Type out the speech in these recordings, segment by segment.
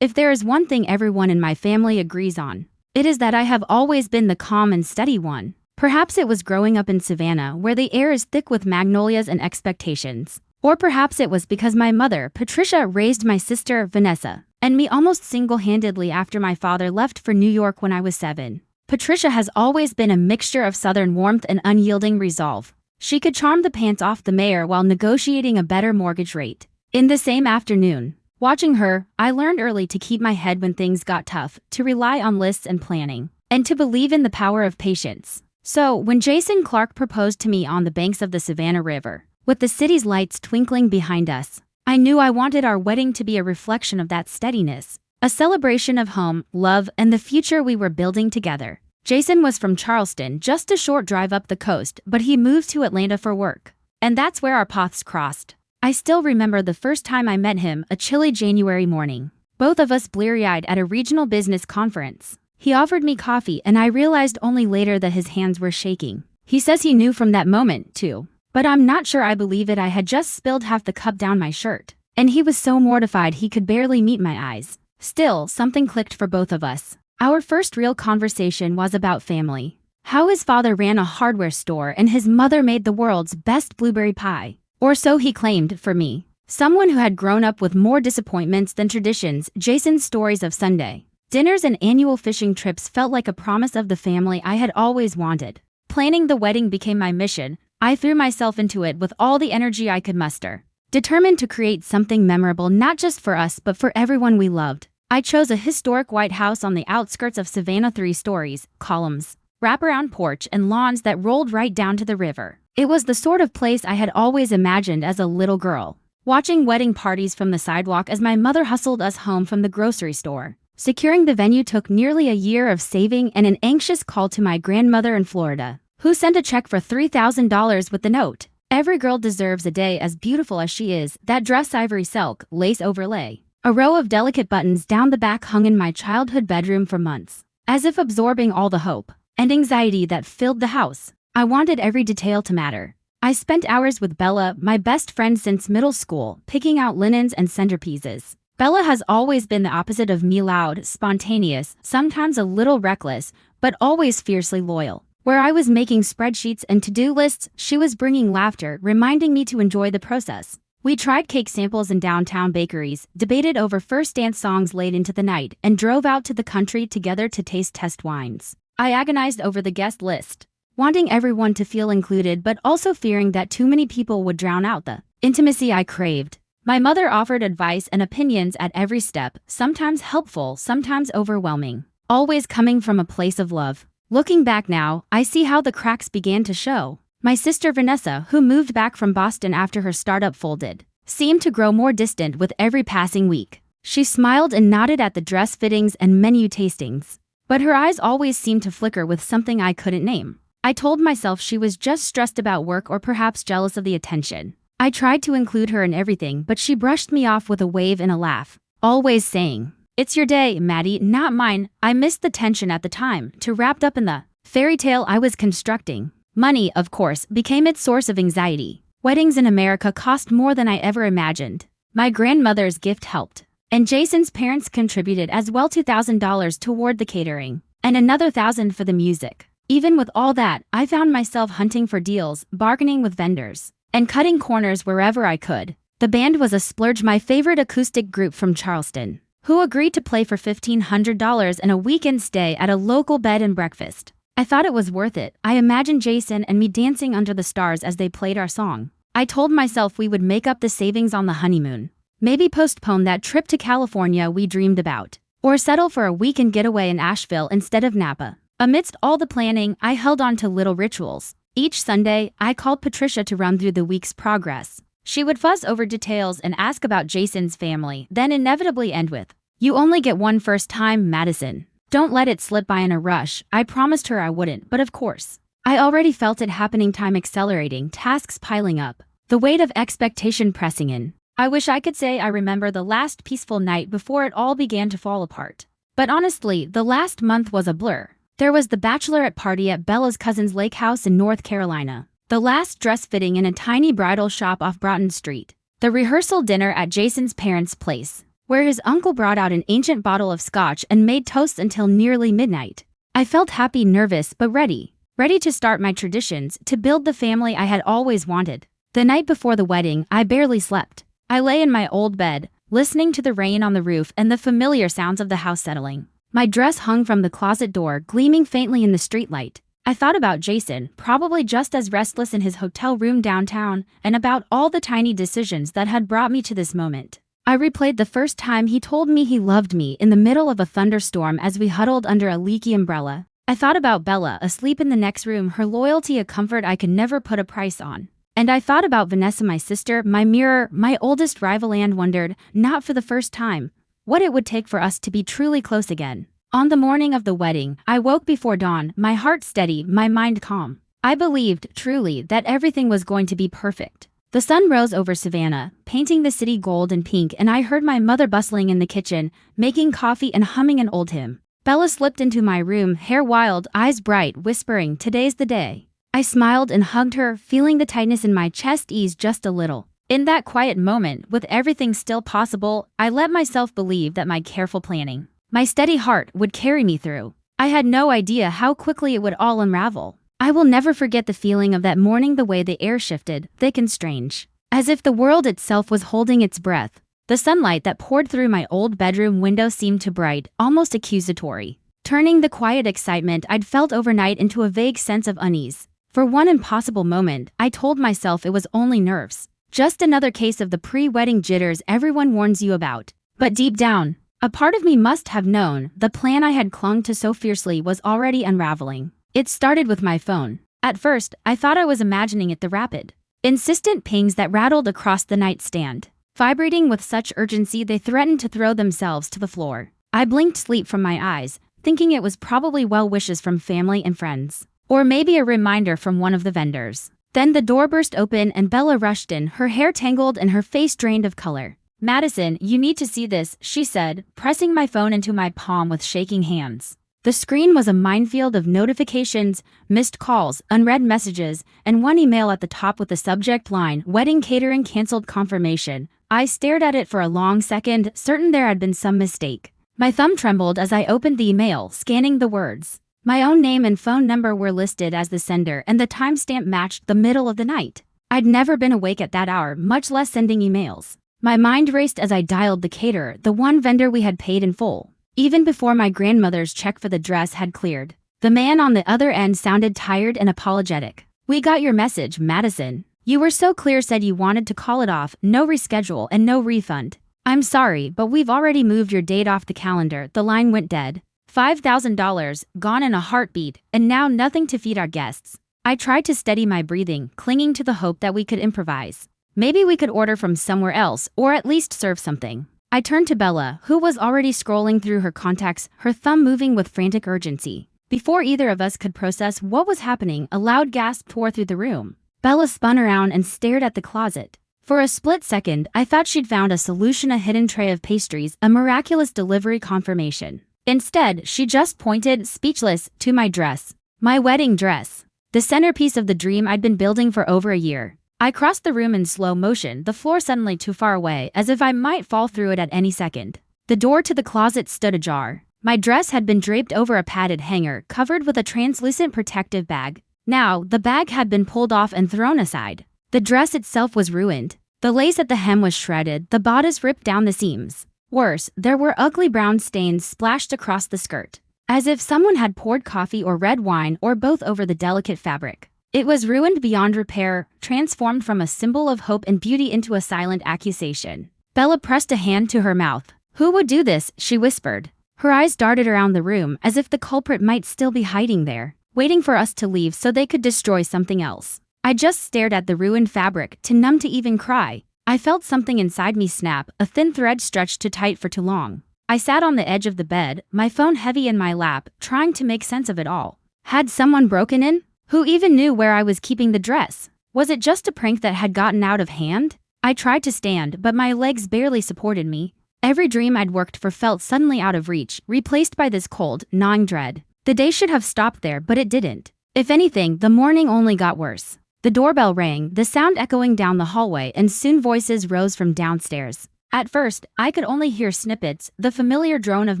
If there is one thing everyone in my family agrees on, it is that I have always been the calm and steady one. Perhaps it was growing up in Savannah where the air is thick with magnolias and expectations. Or perhaps it was because my mother, Patricia, raised my sister, Vanessa, and me almost single-handedly after my father left for New York when I was 7. Patricia has always been a mixture of Southern warmth and unyielding resolve. She could charm the pants off the mayor while negotiating a better mortgage rate. In the same afternoon, watching her, I learned early to keep my head when things got tough, to rely on lists and planning, and to believe in the power of patience. So, when Jason Clark proposed to me on the banks of the Savannah River, with the city's lights twinkling behind us, I knew I wanted our wedding to be a reflection of that steadiness, a celebration of home, love, and the future we were building together. Jason was from Charleston, just a short drive up the coast, but he moved to Atlanta for work. And that's where our paths crossed. I still remember the first time I met him, a chilly January morning. Both of us bleary-eyed at a regional business conference. He offered me coffee and I realized only later that his hands were shaking. He says he knew from that moment, too. But I'm not sure I believe it. I had just spilled half the cup down my shirt. And he was so mortified he could barely meet my eyes. Still, something clicked for both of us. Our first real conversation was about family. How his father ran a hardware store and his mother made the world's best blueberry pie. Or so he claimed. For me, someone who had grown up with more disappointments than traditions, Jason's stories of Sunday dinners and annual fishing trips felt like a promise of the family I had always wanted. Planning the wedding became my mission. I threw myself into it with all the energy I could muster, determined to create something memorable not just for us but for everyone we loved. I chose a historic white house on the outskirts of Savannah, 3 stories, columns, wraparound porch, and lawns that rolled right down to the river. It was the sort of place I had always imagined as a little girl, watching wedding parties from the sidewalk as my mother hustled us home from the grocery store. Securing the venue took nearly a year of saving and an anxious call to my grandmother in Florida, who sent a check for $3,000 with the note, "Every girl deserves a day as beautiful as she is." That dress, ivory silk, lace overlay, a row of delicate buttons down the back, hung in my childhood bedroom for months, as if absorbing all the hope and anxiety that filled the house. I wanted every detail to matter. I spent hours with Bella, my best friend since middle school, picking out linens and centerpieces. Bella has always been the opposite of me, loud, spontaneous, sometimes a little reckless, but always fiercely loyal. Where I was making spreadsheets and to-do lists, she was bringing laughter, reminding me to enjoy the process. We tried cake samples in downtown bakeries, debated over first dance songs late into the night, and drove out to the country together to taste test wines. I agonized over the guest list, wanting everyone to feel included but also fearing that too many people would drown out the intimacy I craved. My mother offered advice and opinions at every step, sometimes helpful, sometimes overwhelming, always coming from a place of love. Looking back now, I see how the cracks began to show. My sister Vanessa, who moved back from Boston after her startup folded, seemed to grow more distant with every passing week. She smiled and nodded at the dress fittings and menu tastings, but her eyes always seemed to flicker with something I couldn't name. I told myself she was just stressed about work or perhaps jealous of the attention. I tried to include her in everything, but she brushed me off with a wave and a laugh, always saying, "It's your day, Maddie, not mine." I missed the tension at the time, too wrapped up in the fairy tale I was constructing. Money, of course, became its source of anxiety. Weddings in America cost more than I ever imagined. My grandmother's gift helped, and Jason's parents contributed as well, $2,000 toward the catering, and another $1,000 for the music. Even with all that, I found myself hunting for deals, bargaining with vendors, and cutting corners wherever I could. The band was a splurge, my favorite acoustic group from Charleston, who agreed to play for $1,500 and a weekend stay at a local bed and breakfast. I thought it was worth it. I imagined Jason and me dancing under the stars as they played our song. I told myself we would make up the savings on the honeymoon, maybe postpone that trip to California we dreamed about, or settle for a weekend getaway in Asheville instead of Napa. Amidst all the planning, I held on to little rituals. Each Sunday, I called Patricia to run through the week's progress. She would fuss over details and ask about Jason's family, then inevitably end with, "You only get one first time, Madison. Don't let it slip by in a rush." I promised her I wouldn't, but of course, I already felt it happening, time accelerating, tasks piling up, the weight of expectation pressing in. I wish I could say I remember the last peaceful night before it all began to fall apart. But honestly, the last month was a blur. There was the bachelorette party at Bella's cousin's lake house in North Carolina, the last dress fitting in a tiny bridal shop off Broughton Street, the rehearsal dinner at Jason's parents' place, where his uncle brought out an ancient bottle of scotch and made toasts until nearly midnight. I felt happy, nervous, but ready. Ready to start my traditions, to build the family I had always wanted. The night before the wedding, I barely slept. I lay in my old bed, listening to the rain on the roof and the familiar sounds of the house settling. My dress hung from the closet door, gleaming faintly in the streetlight. I thought about Jason, probably just as restless in his hotel room downtown, and about all the tiny decisions that had brought me to this moment. I replayed the first time he told me he loved me in the middle of a thunderstorm as we huddled under a leaky umbrella. I thought about Bella, asleep in the next room, her loyalty a comfort I could never put a price on. And I thought about Vanessa, my sister, my mirror, my oldest rival, and wondered, not for the first time, what it would take for us to be truly close again. On the morning of the wedding, I woke before dawn, my heart steady, my mind calm. I believed, truly, that everything was going to be perfect. The sun rose over Savannah, painting the city gold and pink, and I heard my mother bustling in the kitchen, making coffee and humming an old hymn. Bella slipped into my room, hair wild, eyes bright, whispering, "Today's the day." I smiled and hugged her, feeling the tightness in my chest ease just a little. In that quiet moment, with everything still possible, I let myself believe that my careful planning, my steady heart, would carry me through. I had no idea how quickly it would all unravel. I will never forget the feeling of that morning, the way the air shifted, thick and strange, as if the world itself was holding its breath. The sunlight that poured through my old bedroom window seemed too bright, almost accusatory, turning the quiet excitement I'd felt overnight into a vague sense of unease. For one impossible moment, I told myself it was only nerves. Just another case of the pre-wedding jitters everyone warns you about. But deep down, a part of me must have known the plan I had clung to so fiercely was already unraveling. It started with my phone. At first, I thought I was imagining it, the rapid, insistent pings that rattled across the nightstand, vibrating with such urgency they threatened to throw themselves to the floor. I blinked sleep from my eyes, thinking it was probably well wishes from family and friends, or maybe a reminder from one of the vendors. Then the door burst open and Bella rushed in, her hair tangled and her face drained of color. "Madison, you need to see this," she said, pressing my phone into my palm with shaking hands. The screen was a minefield of notifications, missed calls, unread messages, and one email at the top with the subject line, "Wedding catering canceled, confirmation." I stared at it for a long second, certain there had been some mistake. My thumb trembled as I opened the email, scanning the words. My own name and phone number were listed as the sender, and the timestamp matched the middle of the night. I'd never been awake at that hour, much less sending emails. My mind raced as I dialed the caterer, the one vendor we had paid in full, even before my grandmother's check for the dress had cleared. The man on the other end sounded tired and apologetic. "We got your message, Madison. You were so clear, said you wanted to call it off, no reschedule and no refund. I'm sorry, but we've already moved your date off the calendar." The line went dead. $5,000, gone in a heartbeat, and now nothing to feed our guests. I tried to steady my breathing, clinging to the hope that we could improvise. Maybe we could order from somewhere else, or at least serve something. I turned to Bella, who was already scrolling through her contacts, her thumb moving with frantic urgency. Before either of us could process what was happening, a loud gasp tore through the room. Bella spun around and stared at the closet. For a split second, I thought she'd found a solution, a hidden tray of pastries, a miraculous delivery confirmation. Instead, she just pointed, speechless, to my dress. My wedding dress. The centerpiece of the dream I'd been building for over a year. I crossed the room in slow motion, the floor suddenly too far away, as if I might fall through it at any second. The door to the closet stood ajar. My dress had been draped over a padded hanger, covered with a translucent protective bag. Now, the bag had been pulled off and thrown aside. The dress itself was ruined. The lace at the hem was shredded, the bodice ripped down the seams. Worse, there were ugly brown stains splashed across the skirt, as if someone had poured coffee or red wine or both over the delicate fabric. It was ruined beyond repair, transformed from a symbol of hope and beauty into a silent accusation. Bella pressed a hand to her mouth. "Who would do this?" she whispered. Her eyes darted around the room as if the culprit might still be hiding there, waiting for us to leave so they could destroy something else. I just stared at the ruined fabric, too numb to even cry. I felt something inside me snap, a thin thread stretched too tight for too long. I sat on the edge of the bed, my phone heavy in my lap, trying to make sense of it all. Had someone broken in? Who even knew where I was keeping the dress? Was it just a prank that had gotten out of hand? I tried to stand, but my legs barely supported me. Every dream I'd worked for felt suddenly out of reach, replaced by this cold, gnawing dread. The day should have stopped there, but it didn't. If anything, the morning only got worse. The doorbell rang, the sound echoing down the hallway, and soon voices rose from downstairs. At first, I could only hear snippets, the familiar drone of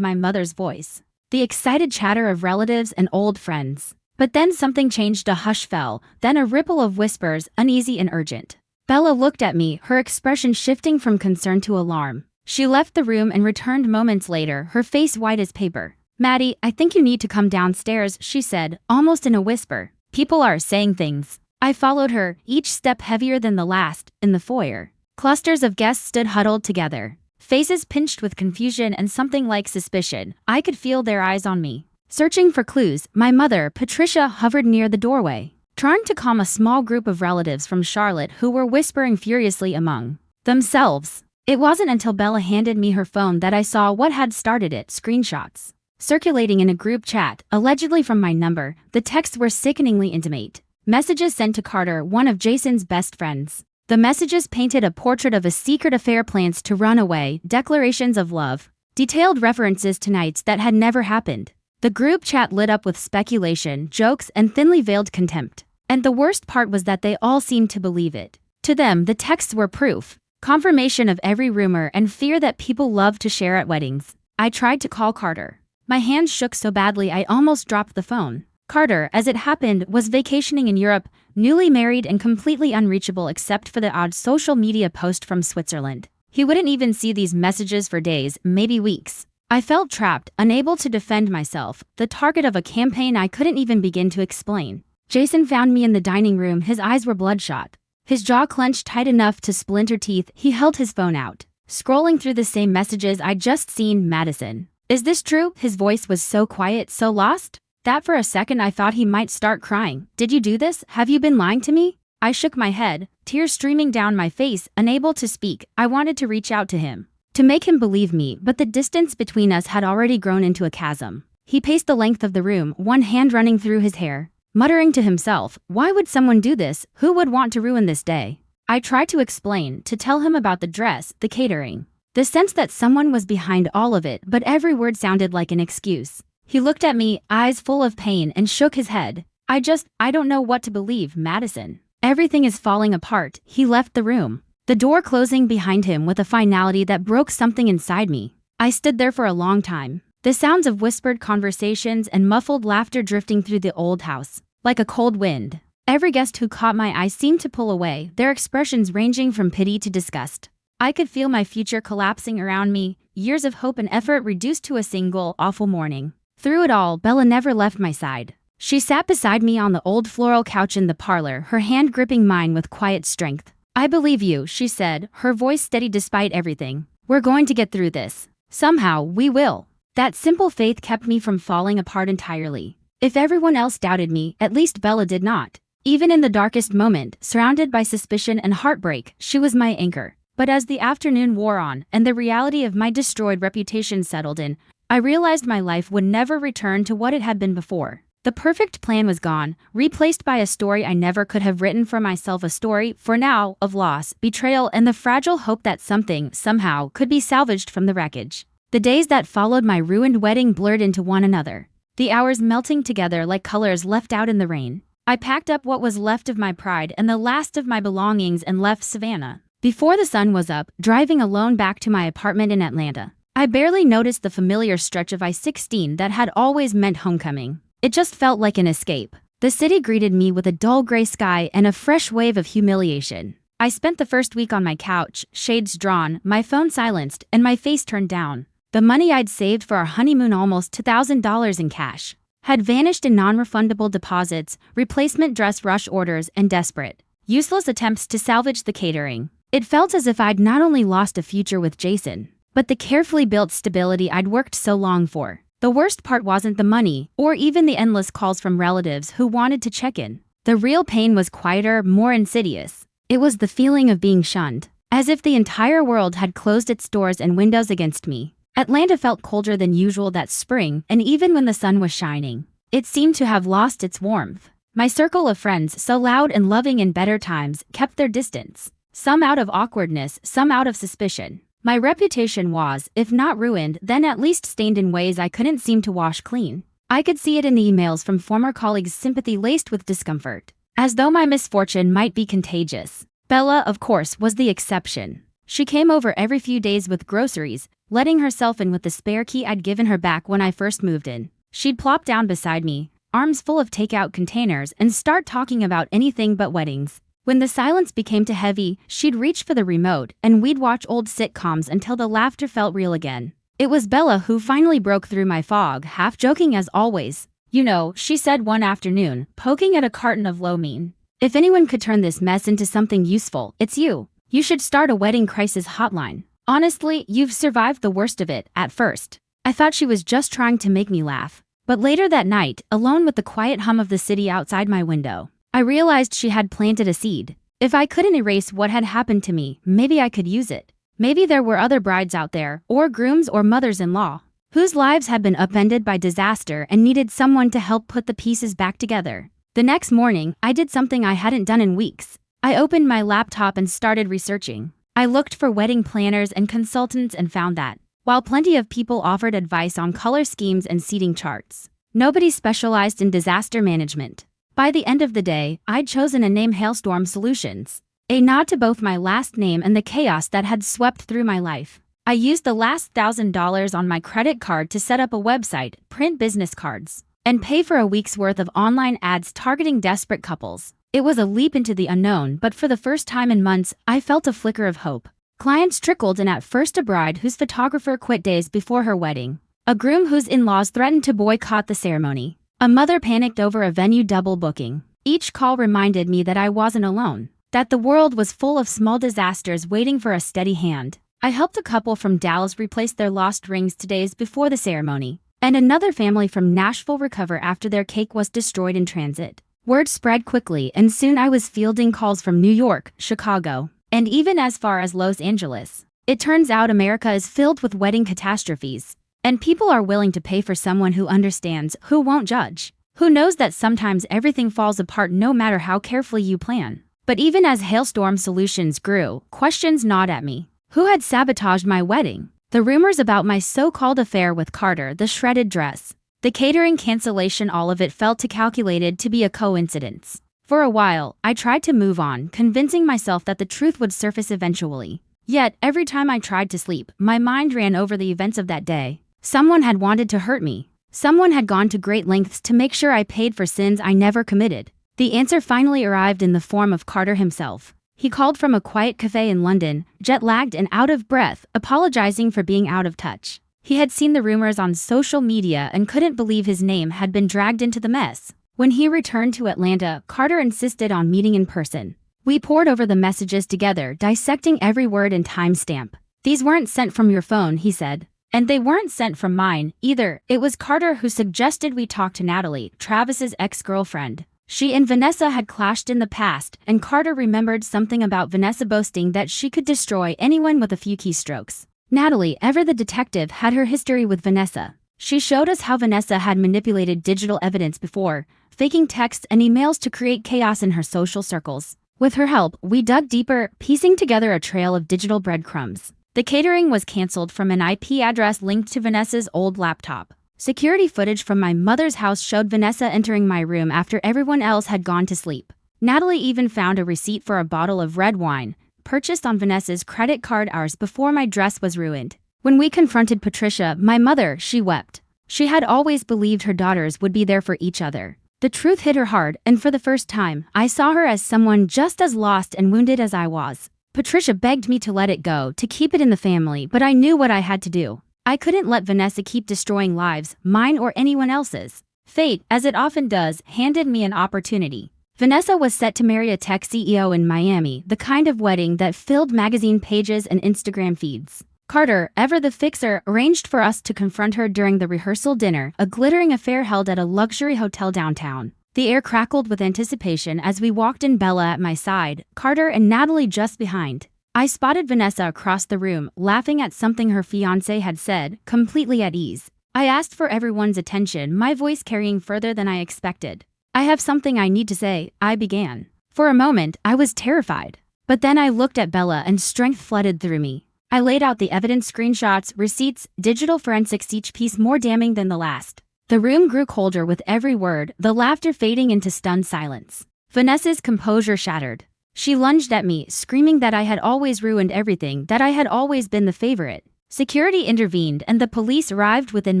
my mother's voice, the excited chatter of relatives and old friends. But then something changed. A hush fell, then a ripple of whispers, uneasy and urgent. Bella looked at me, her expression shifting from concern to alarm. She left the room and returned moments later, her face white as paper. "Maddie, I think you need to come downstairs," she said, almost in a whisper. "People are saying things." I followed her, each step heavier than the last. In the foyer, clusters of guests stood huddled together, faces pinched with confusion and something like suspicion. I could feel their eyes on me, searching for clues. My mother, Patricia, hovered near the doorway, trying to calm a small group of relatives from Charlotte who were whispering furiously among themselves. It wasn't until Bella handed me her phone that I saw what had started it: screenshots circulating in a group chat, allegedly from my number. The texts were sickeningly intimate. Messages sent to Carter, one of Jason's best friends. The messages painted a portrait of a secret affair, plans to run away, declarations of love, detailed references to nights that had never happened. The group chat lit up with speculation, jokes, and thinly veiled contempt. And the worst part was that they all seemed to believe it. To them, the texts were proof, confirmation of every rumor and fear that people love to share at weddings. I tried to call Carter. My hands shook so badly I almost dropped the phone. Carter, as it happened, was vacationing in Europe, newly married and completely unreachable except for the odd social media post from Switzerland. He wouldn't even see these messages for days, maybe weeks. I felt trapped, unable to defend myself, the target of a campaign I couldn't even begin to explain. Jason found me in the dining room. His eyes were bloodshot, his jaw clenched tight enough to splinter teeth. He held his phone out, scrolling through the same messages I'd just seen. "Madison, is this true?" His voice was so quiet, so lost, that for a second I thought he might start crying. "Did you do this? Have you been lying to me?" I shook my head, tears streaming down my face, unable to speak. I wanted to reach out to him, to make him believe me, but the distance between us had already grown into a chasm. He paced the length of the room, one hand running through his hair, muttering to himself, "Why would someone do this? Who would want to ruin this day?" I tried to explain, to tell him about the dress, the catering, the sense that someone was behind all of it, but every word sounded like an excuse. He looked at me, eyes full of pain, and shook his head. I don't know what to believe, Madison. Everything is falling apart." He left the room, the door closing behind him with a finality that broke something inside me. I stood there for a long time, the sounds of whispered conversations and muffled laughter drifting through the old house, like a cold wind. Every guest who caught my eye seemed to pull away, their expressions ranging from pity to disgust. I could feel my future collapsing around me, years of hope and effort reduced to a single, awful morning. Through it all, Bella never left my side. She sat beside me on the old floral couch in the parlor, her hand gripping mine with quiet strength. "I believe you," she said, her voice steady despite everything. "We're going to get through this. Somehow, we will." That simple faith kept me from falling apart entirely. If everyone else doubted me, at least Bella did not. Even in the darkest moment, surrounded by suspicion and heartbreak, she was my anchor. But as the afternoon wore on, and the reality of my destroyed reputation settled in, I realized my life would never return to what it had been before. The perfect plan was gone, replaced by a story I never could have written for myself, a story, for now, of loss, betrayal, and the fragile hope that something, somehow, could be salvaged from the wreckage. The days that followed my ruined wedding blurred into one another, the hours melting together like colors left out in the rain. I packed up what was left of my pride and the last of my belongings and left Savannah. Before the sun was up, driving alone back to my apartment in Atlanta, I barely noticed the familiar stretch of I-16 that had always meant homecoming. It just felt like an escape. The city greeted me with a dull gray sky and a fresh wave of humiliation. I spent the first week on my couch, shades drawn, my phone silenced, and my face turned down. The money I'd saved for our honeymoon, almost $2,000 in cash, had vanished in non-refundable deposits, replacement dress rush orders, and desperate, useless attempts to salvage the catering. It felt as if I'd not only lost a future with Jason, but the carefully built stability I'd worked so long for. The worst part wasn't the money, or even the endless calls from relatives who wanted to check in. The real pain was quieter, more insidious. It was the feeling of being shunned, as if the entire world had closed its doors and windows against me. Atlanta felt colder than usual that spring, and even when the sun was shining, it seemed to have lost its warmth. My circle of friends, so loud and loving in better times, kept their distance, some out of awkwardness, some out of suspicion. My reputation was, if not ruined, then at least stained in ways I couldn't seem to wash clean. I could see it in the emails from former colleagues, sympathy laced with discomfort, as though my misfortune might be contagious. Bella, of course, was the exception. She came over every few days with groceries, letting herself in with the spare key I'd given her back when I first moved in. She'd plop down beside me, arms full of takeout containers, and start talking about anything but weddings. When the silence became too heavy, she'd reach for the remote, and we'd watch old sitcoms until the laughter felt real again. It was Bella who finally broke through my fog, half joking as always. "You know," she said one afternoon, poking at a carton of lo mein. "If anyone could turn this mess into something useful, it's you. You should start a wedding crisis hotline. Honestly, you've survived the worst of it." At first, I thought she was just trying to make me laugh. But later that night, alone with the quiet hum of the city outside my window, I realized she had planted a seed. If I couldn't erase what had happened to me, maybe I could use it. Maybe there were other brides out there, or grooms or mothers-in-law, whose lives had been upended by disaster and needed someone to help put the pieces back together. The next morning, I did something I hadn't done in weeks. I opened my laptop and started researching. I looked for wedding planners and consultants and found that, while plenty of people offered advice on color schemes and seating charts, nobody specialized in disaster management. By the end of the day, I'd chosen a name: Hailstorm Solutions, a nod to both my last name and the chaos that had swept through my life. I used the last $1,000 on my credit card to set up a website, print business cards, and pay for a week's worth of online ads targeting desperate couples. It was a leap into the unknown, but for the first time in months, I felt a flicker of hope. Clients trickled in, at first a bride whose photographer quit days before her wedding, a groom whose in-laws threatened to boycott the ceremony, a mother panicked over a venue double booking. Each call reminded me that I wasn't alone, that the world was full of small disasters waiting for a steady hand. I helped a couple from Dallas replace their lost rings 2 days before the ceremony, and another family from Nashville recover after their cake was destroyed in transit. Word spread quickly, and soon I was fielding calls from New York, Chicago, and even as far as Los Angeles. It turns out America is filled with wedding catastrophes, and people are willing to pay for someone who understands, who won't judge, who knows that sometimes everything falls apart no matter how carefully you plan. But even as Hailstorm Solutions grew, questions gnawed at me. Who had sabotaged my wedding? The rumors about my so-called affair with Carter, the shredded dress, the catering cancellation, all of it felt too calculated to be a coincidence. For a while, I tried to move on, convincing myself that the truth would surface eventually. Yet, every time I tried to sleep, my mind ran over the events of that day. Someone had wanted to hurt me. Someone had gone to great lengths to make sure I paid for sins I never committed. The answer finally arrived in the form of Carter himself. He called from a quiet cafe in London, jet-lagged and out of breath, apologizing for being out of touch. He had seen the rumors on social media and couldn't believe his name had been dragged into the mess. When he returned to Atlanta, Carter insisted on meeting in person. We pored over the messages together, dissecting every word and timestamp. "These weren't sent from your phone," he said. "And they weren't sent from mine, either." It was Carter who suggested we talk to Natalie, Travis's ex-girlfriend. She and Vanessa had clashed in the past, and Carter remembered something about Vanessa boasting that she could destroy anyone with a few keystrokes. Natalie, ever the detective, had her history with Vanessa. She showed us how Vanessa had manipulated digital evidence before, faking texts and emails to create chaos in her social circles. With her help, we dug deeper, piecing together a trail of digital breadcrumbs. The catering was canceled from an IP address linked to Vanessa's old laptop. Security footage from my mother's house showed Vanessa entering my room after everyone else had gone to sleep. Natalie even found a receipt for a bottle of red wine, purchased on Vanessa's credit card hours before my dress was ruined. When we confronted Patricia, my mother, she wept. She had always believed her daughters would be there for each other. The truth hit her hard, and for the first time, I saw her as someone just as lost and wounded as I was. Patricia begged me to let it go, to keep it in the family, but I knew what I had to do. I couldn't let Vanessa keep destroying lives, mine or anyone else's. Fate, as it often does, handed me an opportunity. Vanessa was set to marry a tech CEO in Miami, the kind of wedding that filled magazine pages and Instagram feeds. Carter, ever the fixer, arranged for us to confront her during the rehearsal dinner, a glittering affair held at a luxury hotel downtown. The air crackled with anticipation as we walked in, Bella at my side, Carter and Natalie just behind. I spotted Vanessa across the room, laughing at something her fiancé had said, completely at ease. I asked for everyone's attention, my voice carrying further than I expected. "I have something I need to say," I began. For a moment, I was terrified. But then I looked at Bella and strength flooded through me. I laid out the evidence: screenshots, receipts, digital forensics, each piece more damning than the last. The room grew colder with every word, the laughter fading into stunned silence. Vanessa's composure shattered. She lunged at me, screaming that I had always ruined everything, that I had always been the favorite. Security intervened and the police arrived within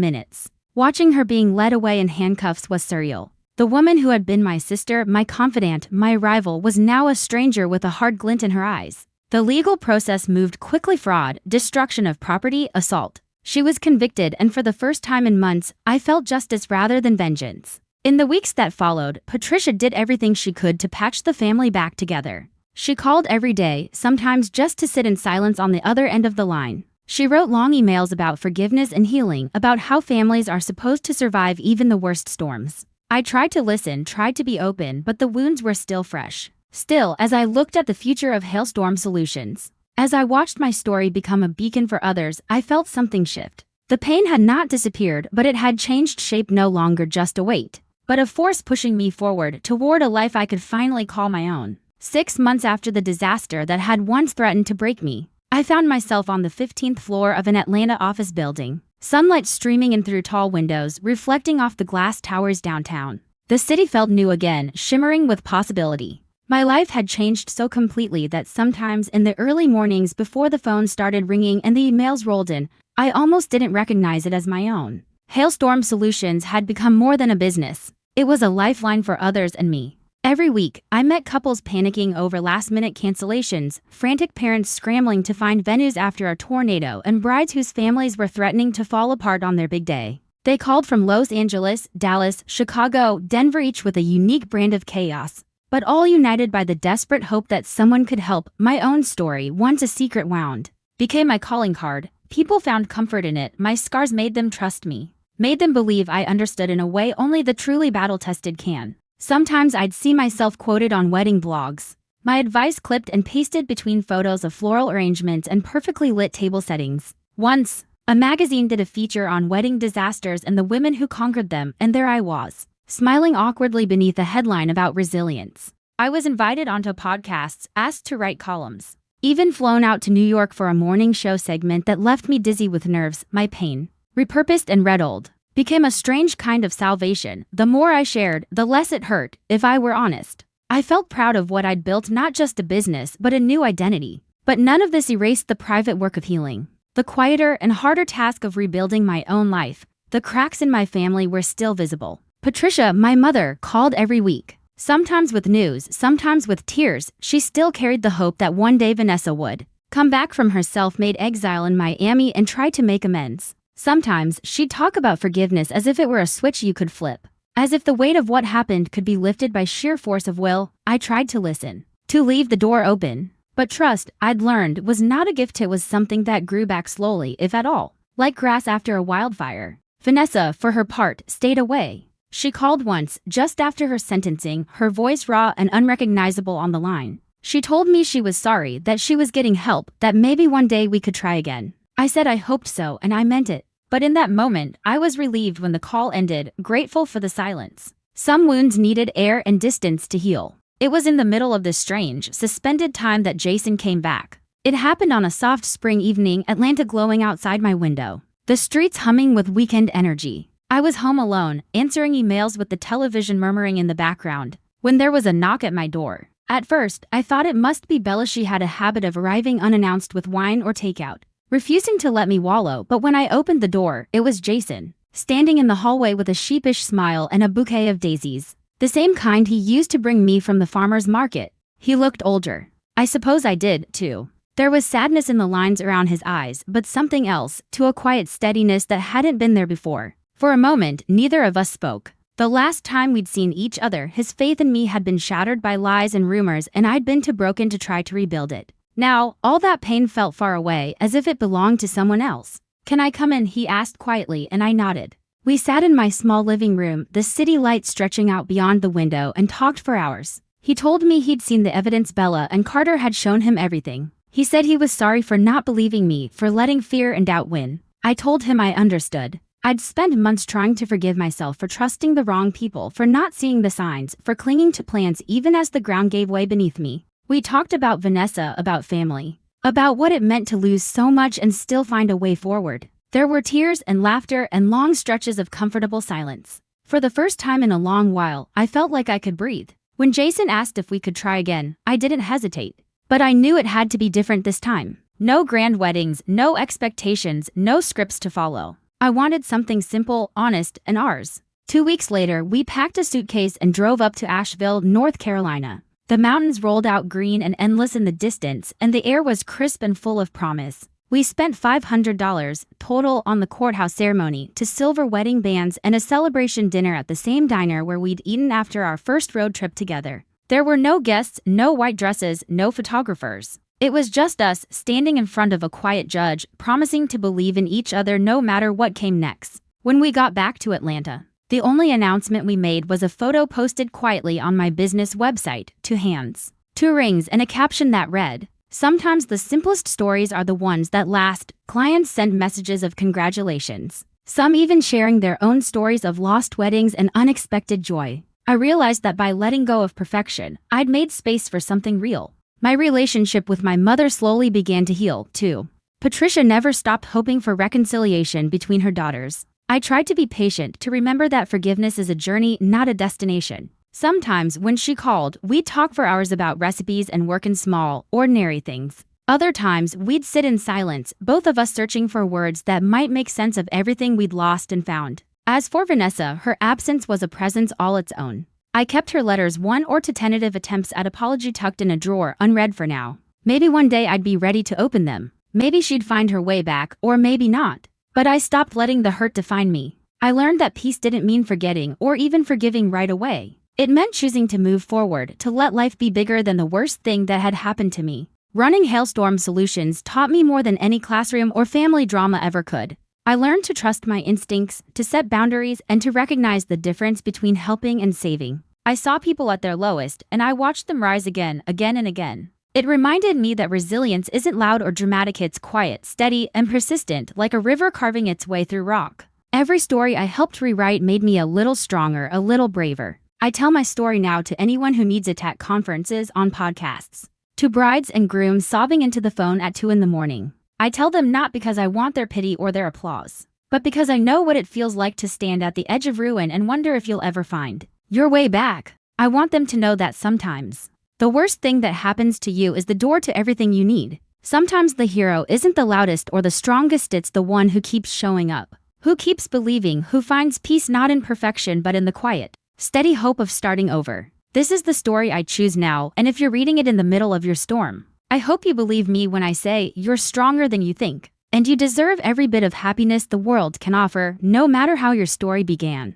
minutes. Watching her being led away in handcuffs was surreal. The woman who had been my sister, my confidant, my rival, was now a stranger with a hard glint in her eyes. The legal process moved quickly. Fraud, destruction of property, assault. She was convicted, and for the first time in months, I felt justice rather than vengeance. In the weeks that followed, Patricia did everything she could to patch the family back together. She called every day, sometimes just to sit in silence on the other end of the line. She wrote long emails about forgiveness and healing, about how families are supposed to survive even the worst storms. I tried to listen, tried to be open, but the wounds were still fresh. Still, as I looked at the future of Hailstorm Solutions, as I watched my story become a beacon for others, I felt something shift. The pain had not disappeared, but it had changed shape, no longer just a weight, but a force pushing me forward toward a life I could finally call my own. 6 months after the disaster that had once threatened to break me, I found myself on the 15th floor of an Atlanta office building. Sunlight streaming in through tall windows, reflecting off the glass towers downtown. The city felt new again, shimmering with possibility. My life had changed so completely that sometimes in the early mornings before the phone started ringing and the emails rolled in, I almost didn't recognize it as my own. Hailstorm Solutions had become more than a business. It was a lifeline for others and me. Every week, I met couples panicking over last-minute cancellations, frantic parents scrambling to find venues after a tornado, and brides whose families were threatening to fall apart on their big day. They called from Los Angeles, Dallas, Chicago, Denver, each with a unique brand of chaos, but all united by the desperate hope that someone could help. My own story, once a secret wound, became my calling card. People found comfort in it. My scars made them trust me, made them believe I understood in a way only the truly battle-tested can. Sometimes I'd see myself quoted on wedding blogs, my advice clipped and pasted between photos of floral arrangements and perfectly lit table settings. Once, a magazine did a feature on wedding disasters and the women who conquered them, and there I was, smiling awkwardly beneath a headline about resilience. I was invited onto podcasts, asked to write columns, even flown out to New York for a morning show segment that left me dizzy with nerves. My pain, repurposed and retold, became a strange kind of salvation. The more I shared, the less it hurt, if I were honest. I felt proud of what I'd built, not just a business, but a new identity. But none of this erased the private work of healing, the quieter and harder task of rebuilding my own life. The cracks in my family were still visible. Patricia, my mother, called every week, sometimes with news, sometimes with tears. She still carried the hope that one day Vanessa would come back from her self-made exile in Miami and try to make amends. Sometimes, she'd talk about forgiveness as if it were a switch you could flip, as if the weight of what happened could be lifted by sheer force of will. I tried to listen, to leave the door open. But trust, I'd learned, was not a gift. It was something that grew back slowly, if at all, like grass after a wildfire. Vanessa, for her part, stayed away. She called once, just after her sentencing, her voice raw and unrecognizable on the line. She told me she was sorry, that she was getting help, that maybe one day we could try again. I said I hoped so, and I meant it. But in that moment, I was relieved when the call ended, grateful for the silence. Some wounds needed air and distance to heal. It was in the middle of this strange, suspended time that Jason came back. It happened on a soft spring evening, Atlanta glowing outside my window, the streets humming with weekend energy. I was home alone, answering emails with the television murmuring in the background, when there was a knock at my door. At first, I thought it must be Bella. She had a habit of arriving unannounced with wine or takeout, refusing to let me wallow. But when I opened the door, it was Jason, standing in the hallway with a sheepish smile and a bouquet of daisies, the same kind he used to bring me from the farmer's market. He looked older. I suppose I did, too. There was sadness in the lines around his eyes, but something else, to a quiet steadiness that hadn't been there before. For a moment, neither of us spoke. The last time we'd seen each other, his faith in me had been shattered by lies and rumors, and I'd been too broken to try to rebuild it. Now, all that pain felt far away, as if it belonged to someone else. "Can I come in?" he asked quietly, and I nodded. We sat in my small living room, the city light stretching out beyond the window, and talked for hours. He told me he'd seen the evidence. Bella and Carter had shown him everything. He said he was sorry for not believing me, for letting fear and doubt win. I told him I understood. I'd spent months trying to forgive myself for trusting the wrong people, for not seeing the signs, for clinging to plans even as the ground gave way beneath me. We talked about Vanessa, about family, about what it meant to lose so much and still find a way forward. There were tears and laughter and long stretches of comfortable silence. For the first time in a long while, I felt like I could breathe. When Jason asked if we could try again, I didn't hesitate. But I knew it had to be different this time. No grand weddings, no expectations, no scripts to follow. I wanted something simple, honest, and ours. 2 weeks later, we packed a suitcase and drove up to Asheville, North Carolina. The mountains rolled out green and endless in the distance, and the air was crisp and full of promise. We spent $500 total on the courthouse ceremony to silver wedding bands and a celebration dinner at the same diner where we'd eaten after our first road trip together. There were no guests, no white dresses, no photographers. It was just us standing in front of a quiet judge, promising to believe in each other no matter what came next. When we got back to Atlanta, the only announcement we made was a photo posted quietly on my business website, 2 hands, 2 rings, and a caption that read, "Sometimes the simplest stories are the ones that last." Clients send messages of congratulations, some even sharing their own stories of lost weddings and unexpected joy. I realized that by letting go of perfection, I'd made space for something real. My relationship with my mother slowly began to heal, too. Patricia never stopped hoping for reconciliation between her daughters. I tried to be patient, to remember that forgiveness is a journey, not a destination. Sometimes, when she called, we'd talk for hours about recipes and work in small, ordinary things. Other times, we'd sit in silence, both of us searching for words that might make sense of everything we'd lost and found. As for Vanessa, her absence was a presence all its own. I kept her letters, 1 or 2 tentative attempts at apology, tucked in a drawer, unread for now. Maybe one day I'd be ready to open them. Maybe she'd find her way back, or maybe not. But I stopped letting the hurt define me. I learned that peace didn't mean forgetting or even forgiving right away. It meant choosing to move forward, to let life be bigger than the worst thing that had happened to me. Running Hailstorm Solutions taught me more than any classroom or family drama ever could. I learned to trust my instincts, to set boundaries, and to recognize the difference between helping and saving. I saw people at their lowest, and I watched them rise again and again. It reminded me that resilience isn't loud or dramatic, it's quiet, steady, and persistent, like a river carving its way through rock. Every story I helped rewrite made me a little stronger, a little braver. I tell my story now to anyone who needs it, at conferences, on podcasts, to brides and grooms sobbing into the phone at 2 in the morning. I tell them not because I want their pity or their applause, but because I know what it feels like to stand at the edge of ruin and wonder if you'll ever find your way back. I want them to know that sometimes the worst thing that happens to you is the door to everything you need. Sometimes the hero isn't the loudest or the strongest, it's the one who keeps showing up, who keeps believing, who finds peace not in perfection but in the quiet, steady hope of starting over. This is the story I choose now, and if you're reading it in the middle of your storm, I hope you believe me when I say you're stronger than you think, and you deserve every bit of happiness the world can offer, no matter how your story began.